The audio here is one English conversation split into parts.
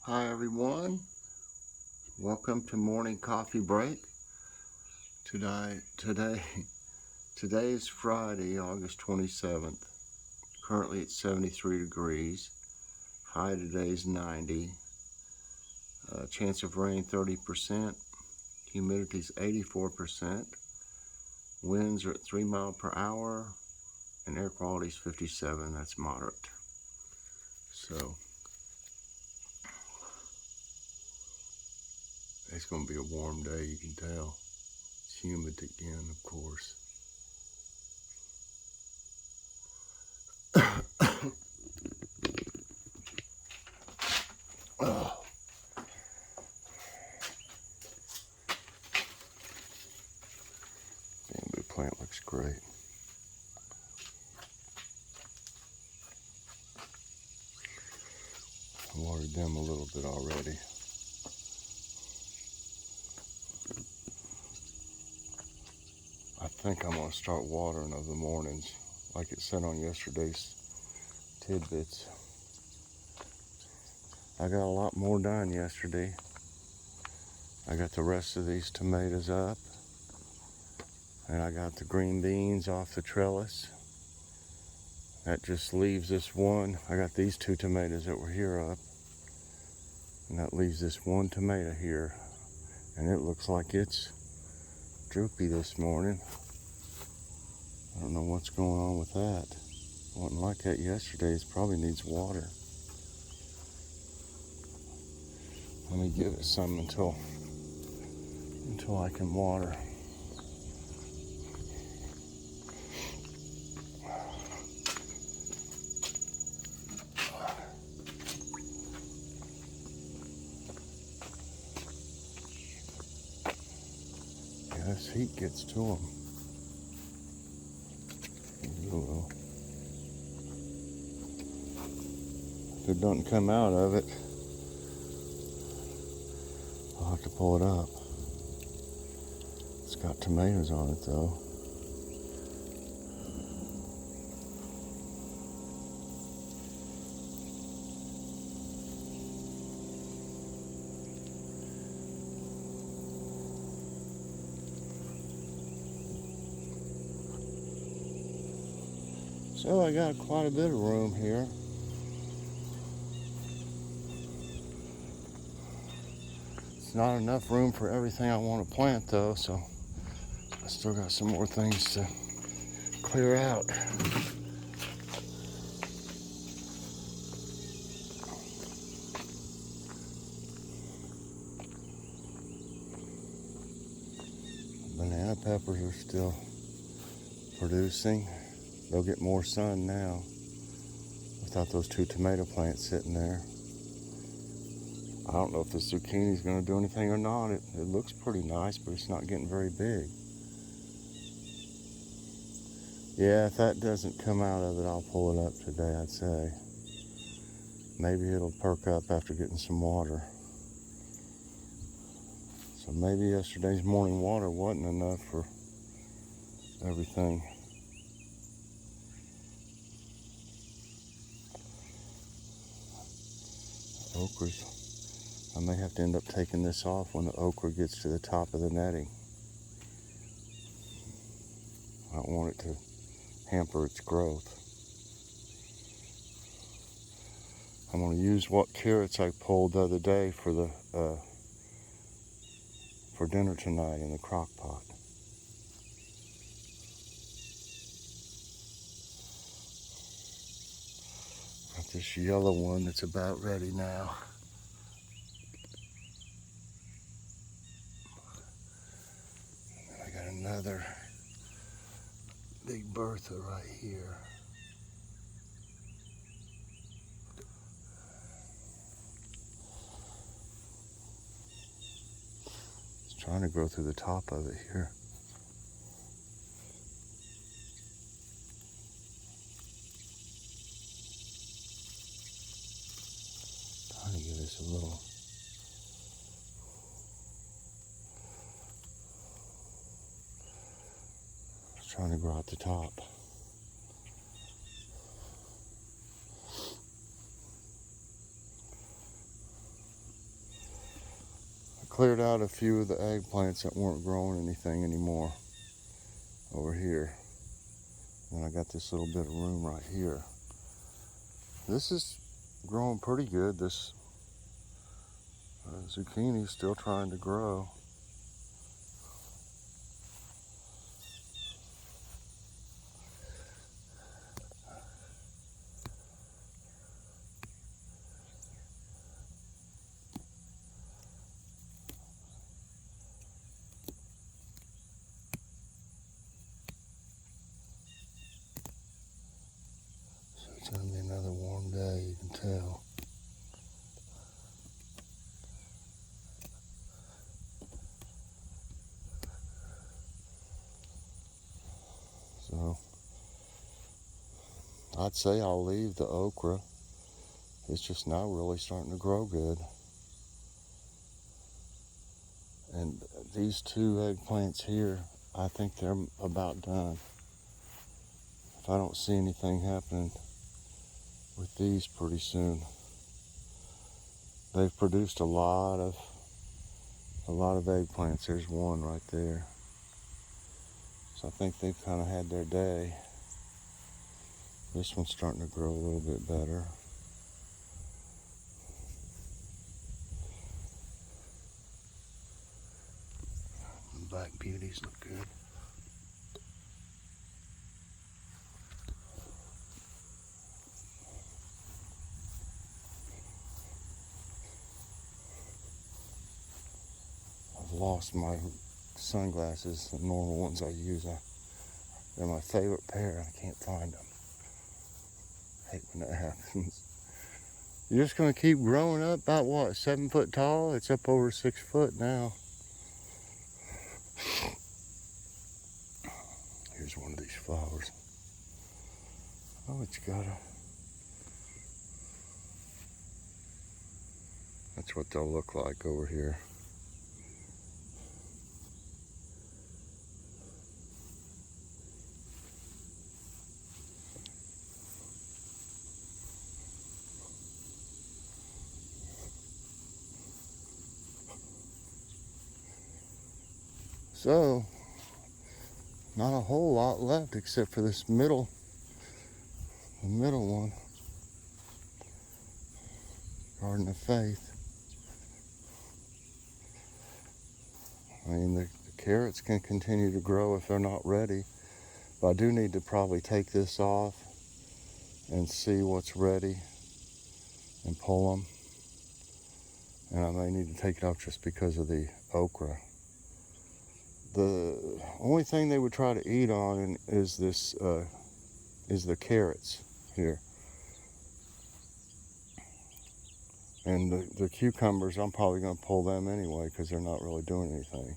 Hi everyone, welcome to morning coffee break. Today is Friday, August 27th. Currently it's 73 degrees. High today is 90. Chance of rain 30%. Humidity is 84%. Winds are at 3 miles per hour, and air quality is 57. That's moderate. So it's going to be a warm day, you can tell. It's humid again, of course. Oh. Bamboo plant looks great. I watered them a little bit already. I think I'm going to start watering of the mornings, like it said on yesterday's Tidbits. I got a lot more done yesterday. I got the rest of these tomatoes up, and I got the green beans off the trellis. That just leaves this one. I got these 2 tomatoes that were here up, and that leaves this one tomato here, and it looks like it's droopy this morning. I don't know what's going on with that. It wasn't like that yesterday. It probably needs water. Let me give it some until I can water. Yeah, this heat gets to them. If it doesn't come out of it, I'll have to pull it up. It's got tomatoes on it though. So I got quite a bit of room here. It's not enough room for everything I want to plant though, so I still got some more things to clear out. Banana peppers are still producing. They'll get more sun now without those 2 tomato plants sitting there. I don't know if the zucchini is going to do anything or not. It looks pretty nice, but it's not getting very big. Yeah, if that doesn't come out of it, I'll pull it up today, I'd say. Maybe it'll perk up after getting some water. So maybe yesterday's morning water wasn't enough for everything. Okras. I may have to end up taking this off when the okra gets to the top of the netting. I don't want it to hamper its growth. I'm going to use what carrots I pulled the other day for dinner tonight in the crock pot. Got this yellow one that's about ready now. And I got another big Bertha right here. It's trying to grow through the top of it here. Trying to give this a little. It's trying to grow at the top. cleared out a few of the eggplants that weren't growing anything anymore over here. And I got this little bit of room right here. This is growing pretty good. This zucchini is still trying to grow. It's going to be another warm day, you can tell. So, I'd say I'll leave the okra. It's just now really starting to grow good. And these two eggplants here, I think they're about done. If I don't see anything happening with these pretty soon. They've produced a lot of eggplants. There's one right there. So I think they've kind of had their day. This one's starting to grow a little bit better. Black beauties look good. I've lost my sunglasses, the normal ones I use. They're my favorite pair. I can't find them. I hate when that happens. You're just going to keep growing up about what, 7 foot tall? It's up over 6 foot now. Here's one of these flowers. Oh, it's got a... That's what they'll look like over here. So, not a whole lot left except for this the middle one. Garden of Faith. I mean, the carrots can continue to grow if they're not ready. But I do need to probably take this off and see what's ready and pull them. And I may need to take it off just because of the okra. The only thing they would try to eat on is this, is the carrots here. And the cucumbers, I'm probably going to pull them anyway because they're not really doing anything.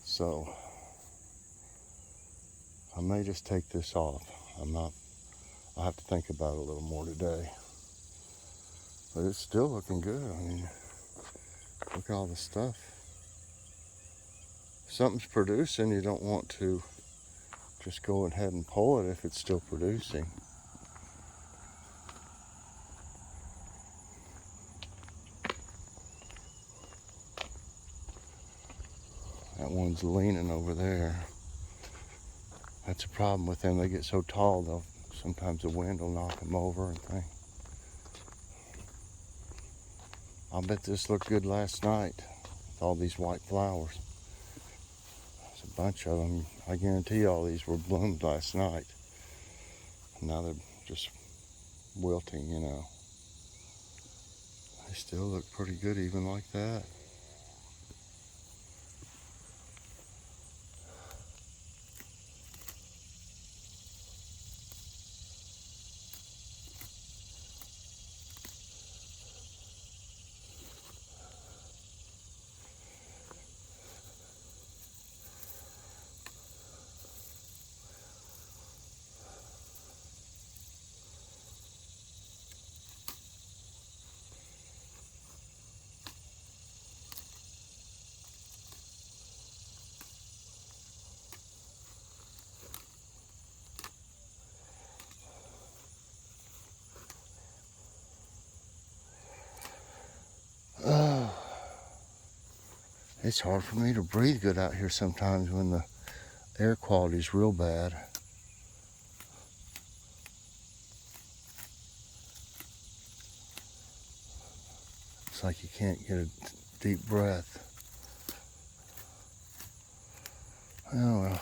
So, I may just take this off. I'll have to think about it a little more today. But it's still looking good. I mean, look at all the stuff. If something's producing, you don't want to just go ahead and pull it if it's still producing. That one's leaning over there. That's a problem with them. They get so tall, sometimes the wind will knock them over and things. I'll bet this looked good last night with all these white flowers. There's a bunch of them. I guarantee all these were bloomed last night. Now they're just wilting, you know. They still look pretty good even like that. It's hard for me to breathe good out here sometimes when the air quality is real bad. It's like you can't get a deep breath. Oh well,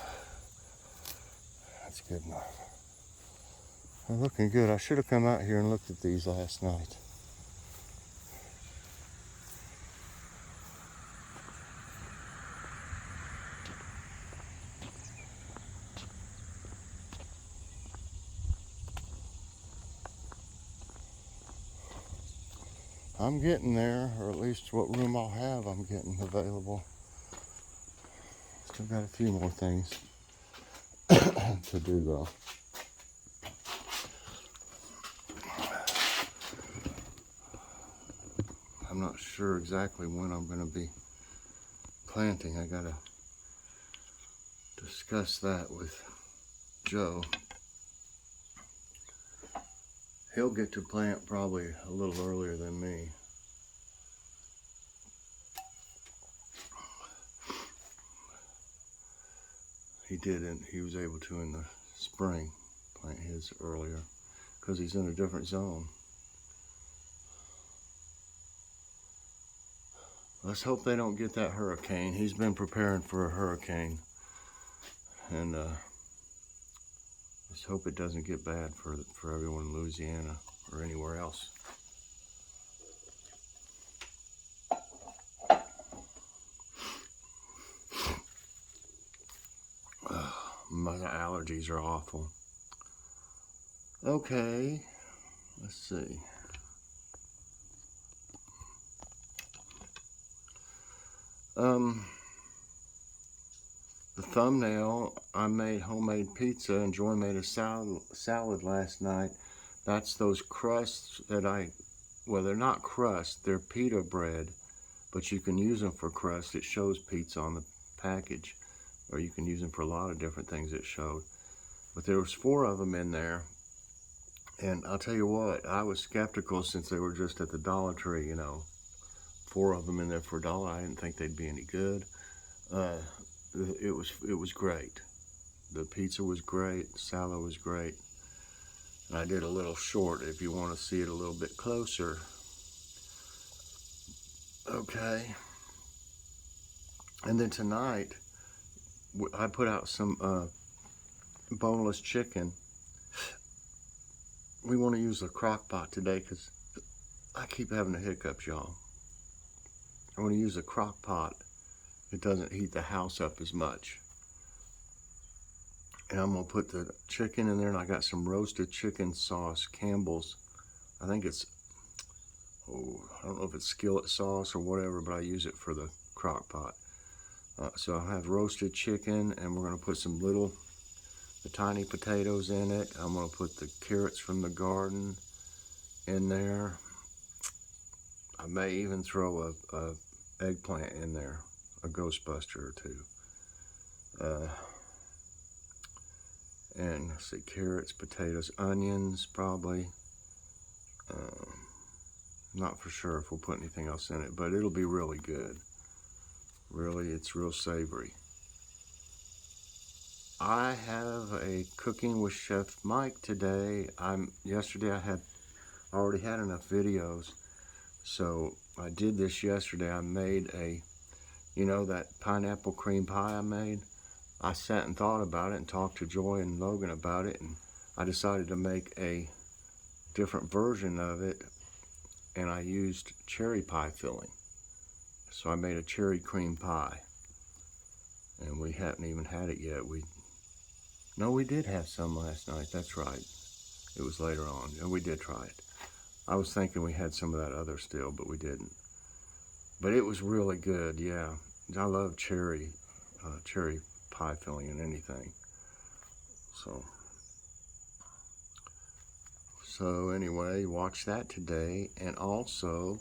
that's good enough. They're looking good. I should have come out here and looked at these last night. I'm getting there, or at least what room I'll have, I'm getting available. Still got a few more things to do though. I'm not sure exactly when I'm going to be planting. I gotta discuss that with Joe. He'll get to plant probably a little earlier than me. He was able to in the spring plant his earlier because he's in a different zone. Let's hope they don't get that hurricane. He's been preparing for a hurricane, and let's hope it doesn't get bad for everyone in Louisiana or anywhere else. My allergies are awful. Okay, let's see. The thumbnail, I made homemade pizza and Joy made a salad last night. That's those crusts that well, they're not crusts, they're pita bread, but you can use them for crust. It shows pizza on the package, or you can use them for a lot of different things it showed. But there was 4 of them in there, and I'll tell you what, I was skeptical since they were just at the Dollar Tree, 4 of them in there for $1. I didn't think they'd be any good. It was great. The pizza was great, the salad was great. And I did a little short if you want to see it a little bit closer. Okay. And then tonight, I put out some boneless chicken. We want to use a crock pot today because I keep having the hiccups, y'all. I want to use a crock pot. It doesn't heat the house up as much. And I'm going to put the chicken in there, and I got some roasted chicken sauce, Campbell's. I think it's, I don't know if it's skillet sauce or whatever, but I use it for the crock pot. So I have roasted chicken, and we're going to put the tiny potatoes in it. I'm going to put the carrots from the garden in there. I may even throw a eggplant in there, a Ghostbuster or 2. And let's see, carrots, potatoes, onions, probably. Not for sure if we'll put anything else in it, but it'll be really good. Really, it's real savory. I have a Cooking with Chef Mike today. Yesterday I already had enough videos, so I did this yesterday. I made that pineapple cream pie I made. I sat and thought about it and talked to Joy and Logan about it, and I decided to make a different version of it, and I used cherry pie filling. So I made a cherry cream pie, and we haven't even had it yet. We did have some last night, that's right. It was later on, and we did try it. I was thinking we had some of that other still, but we didn't. But it was really good, yeah. I love cherry pie filling in anything. So anyway, watch that today. And also,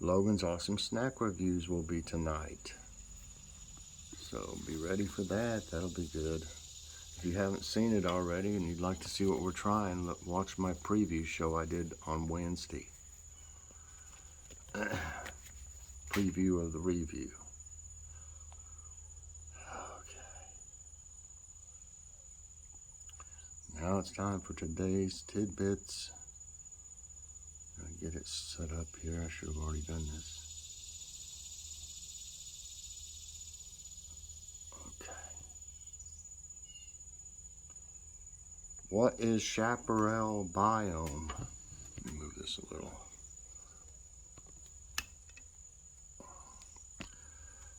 Logan's Awesome Snack Reviews will be tonight. So be ready for that. That'll be good. If you haven't seen it already and you'd like to see what we're trying, watch my preview show I did on Wednesday. Preview of the review. Now it's time for today's tidbits. I'm gonna get it set up here. I should have already done this. Okay. What is Chaparral Biome? Let me move this a little.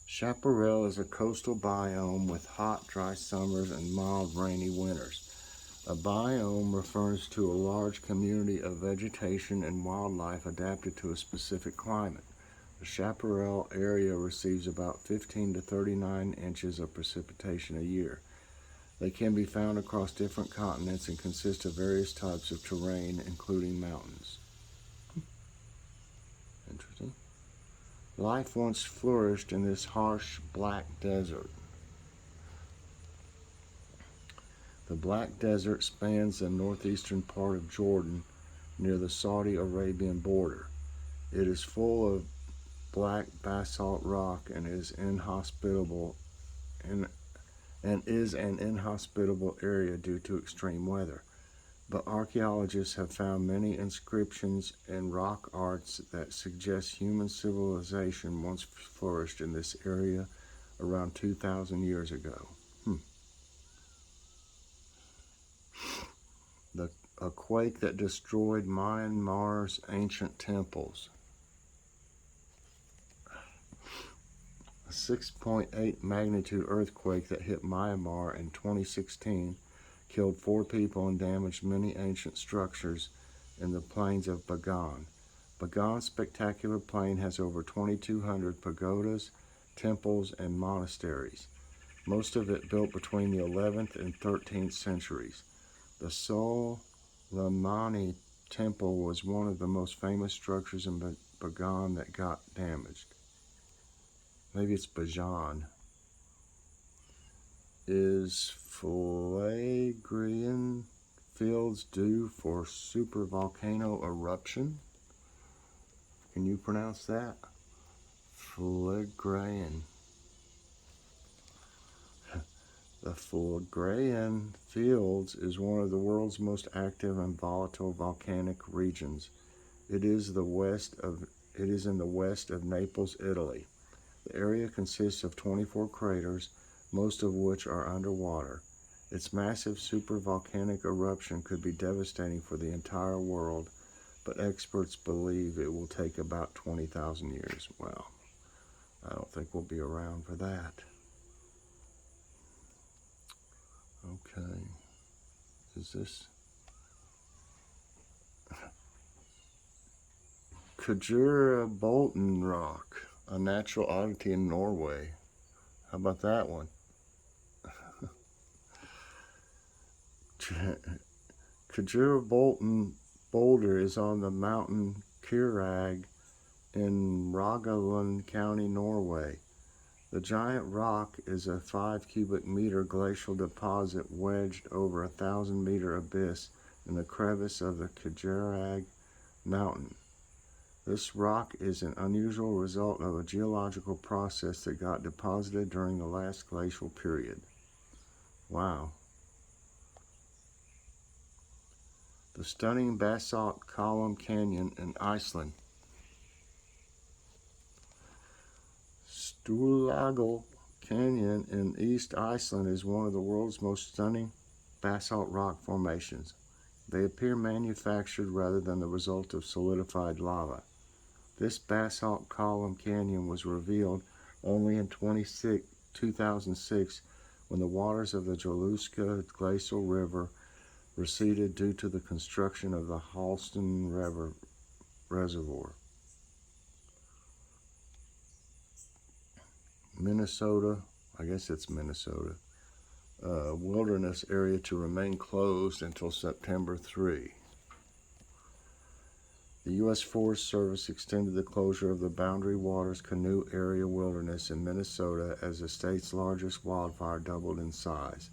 Chaparral is a coastal biome with hot, dry summers and mild, rainy winters. A biome refers to a large community of vegetation and wildlife adapted to a specific climate. The Chaparral area receives about 15 to 39 inches of precipitation a year. They can be found across different continents and consist of various types of terrain, including mountains. Interesting. Life once flourished in this harsh black desert. The Black Desert spans the northeastern part of Jordan near the Saudi Arabian border. It is full of black basalt rock and is inhospitable and is an inhospitable area due to extreme weather. But archaeologists have found many inscriptions and rock arts that suggest human civilization once flourished in this area around 2,000 years ago. A quake that destroyed Myanmar's ancient temples. A 6.8 magnitude earthquake that hit Myanmar in 2016 killed 4 people and damaged many ancient structures in the plains of Bagan. Bagan's spectacular plain has over 2,200 pagodas, temples, and monasteries, most of it built between the 11th and 13th centuries. The Soleimani Temple was one of the most famous structures in Bagan that got damaged. Maybe it's Bajan. Is Phlegraean fields due for supervolcano eruption? Can you pronounce that? Phlegraean. The Phlegraean Fields is one of the world's most active and volatile volcanic regions. It is in the west of Naples, Italy. The area consists of 24 craters, most of which are underwater. Its massive supervolcanic eruption could be devastating for the entire world, but experts believe it will take about 20,000 years. Well, I don't think we'll be around for that. Okay, is this Bolton rock, a natural oddity in Norway? How about that one? Bolton boulder is on the mountain Kirag in Rogaland County, Norway. The giant rock is a 5 cubic meter glacial deposit wedged over a 1,000-meter abyss in the crevice of the Kirag mountain. This rock is an unusual result of a geological process that got deposited during the last glacial period. Wow. The stunning Basalt Column Canyon in Iceland. Stulagal Canyon in East Iceland is one of the world's most stunning basalt rock formations. They appear manufactured rather than the result of solidified lava. This basalt column canyon was revealed only in 2006 when the waters of the Joluska Glacial River receded due to the construction of the Halston River Reservoir. Minnesota, I guess it's Minnesota, wilderness area to remain closed until September 3. The U.S. Forest Service extended the closure of the Boundary Waters Canoe Area Wilderness in Minnesota as the state's largest wildfire doubled in size.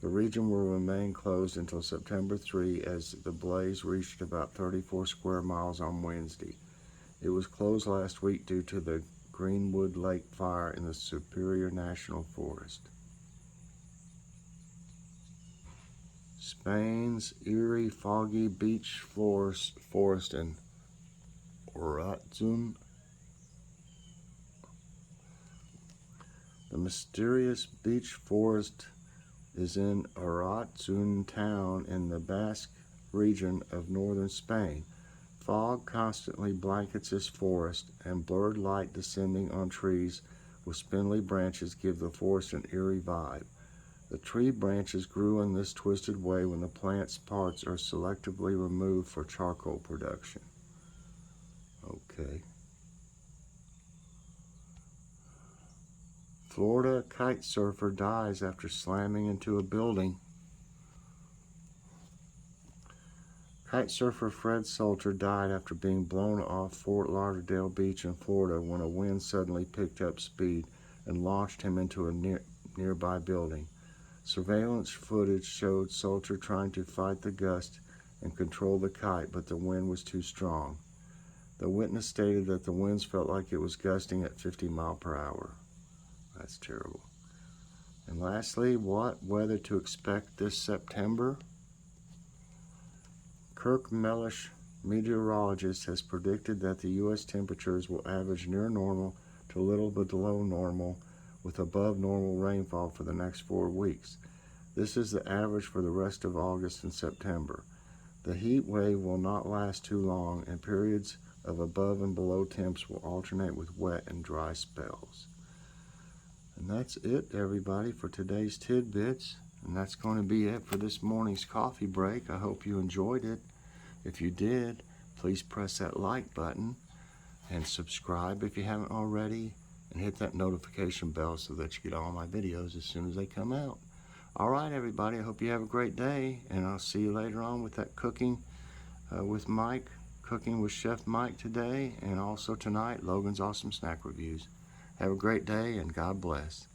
The region will remain closed until September 3 as the blaze reached about 34 square miles on Wednesday. It was closed last week due to the Greenwood Lake fire in the Superior National Forest. Spain's eerie, foggy beach forest in Oratsun. The mysterious beech forest is in Oratsun town in the Basque region of northern Spain. Fog constantly blankets this forest, and blurred light descending on trees with spindly branches give the forest an eerie vibe. The tree branches grew in this twisted way when the plant's parts are selectively removed for charcoal production. Okay. Florida kite surfer dies after slamming into a building. Kite surfer Fred Salter died after being blown off Fort Lauderdale Beach in Florida when a wind suddenly picked up speed and launched him into a nearby building. Surveillance footage showed Salter trying to fight the gust and control the kite, but the wind was too strong. The witness stated that the winds felt like it was gusting at 50 miles per hour. That's terrible. And lastly, what weather to expect this September? Kirk Mellish, meteorologist, has predicted that the U.S. temperatures will average near normal to a little below normal, with above normal rainfall for the next 4 weeks. This is the average for the rest of August and September. The heat wave will not last too long, and periods of above and below temps will alternate with wet and dry spells. And that's it, everybody, for today's Tidbits. And that's going to be it for this morning's coffee break. I hope you enjoyed it. If you did, please press that like button and subscribe if you haven't already, and hit that notification bell so that you get all my videos as soon as they come out. All right, everybody, I hope you have a great day, and I'll see you later on with that cooking with Mike, cooking with Chef Mike today, and also tonight, Logan's Awesome Snack Reviews. Have a great day, and God bless.